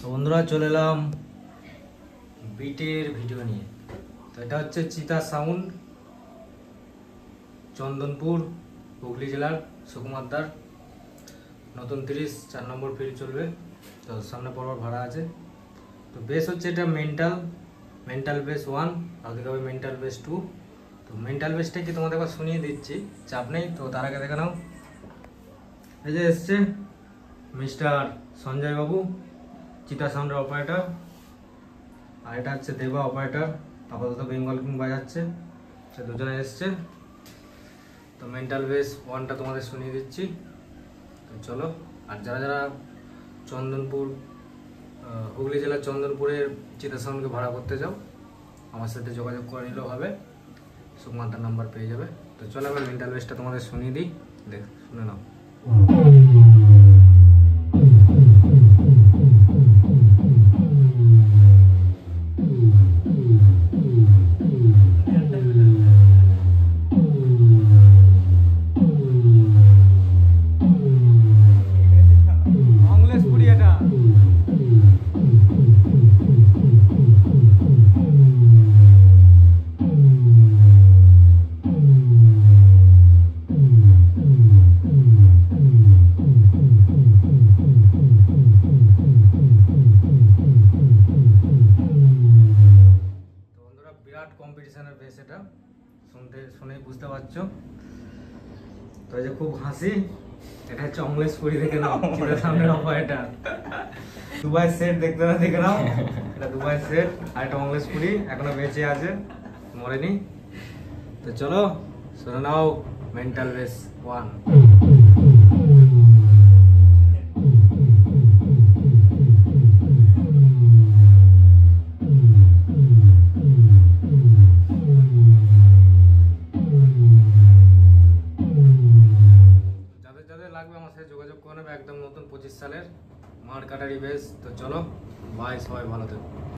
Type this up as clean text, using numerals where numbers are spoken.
তো বন্ধুরা চলে এলাম বিটের ভিডিও নিয়ে। তো এটা হচ্ছে চিতা সাউন্ড, চন্দনপুর, হুগলি জেলার সুকুমারদার। নতুন 34 নম্বর ফিল্ড চলবে, তো সামনে পড়বার ভাড়া আছে। তো বেস হচ্ছে এটা মেন্টাল বেস 1, আর ওদিকে হবে মেন্টাল বেস 2। তো মেন্টাল বেসটা কি তোমাদের একবার শুনিয়ে দিচ্ছি, চাপ নেই। তো তার আগে দেখে নাও, এই যে এসছে মিস্টার সঞ্জয় বাবু, চিতা সাউন্ডের অপারেটর, আর এটা হচ্ছে দেবা অপারেটর, আপাতত বেঙ্গল কিং বাজাচ্ছে। সে দুজনে এসছে। তো মেন্টাল বেস 1টা তোমাদের শুনিয়ে দিচ্ছি। তো চলো, আর যারা যারা চন্দনপুর, হুগলি জেলার চন্দনপুরের চিতা সাউন্ডকে ভাড়া করতে যাও, আমার সাথে যোগাযোগ করে নিলেও হবে, সুকুমারদার নাম্বার পেয়ে যাবে। তো চলো আমি মেন্টাল বেসটা তোমাদের শুনিয়ে দিই, শুনে নাও। বিরাট কম্পিটিশনের বেস, এটা শুনেই বুঝতে পারছো। তো এই যে খুব হাসি, এটা হচ্ছে অমলেশপুরি, দেখে নাও চিতা সাউন্ডের অপারেটর। দুবাই সেট দেখতে নাও, এটা দুবাই সেট, আর এটা অমলেশপুরি এখনো বেঁচে আছে, মরেনি। তো চলো শুনে নাও মেন্টাল বেস 1। যাদের লাগবে আমার সাথে যোগাযোগ করে নেবে, একদম নতুন 25 সালের মার কাটারি বেস। তো চলো, বাই, সবাই ভালো থেকো।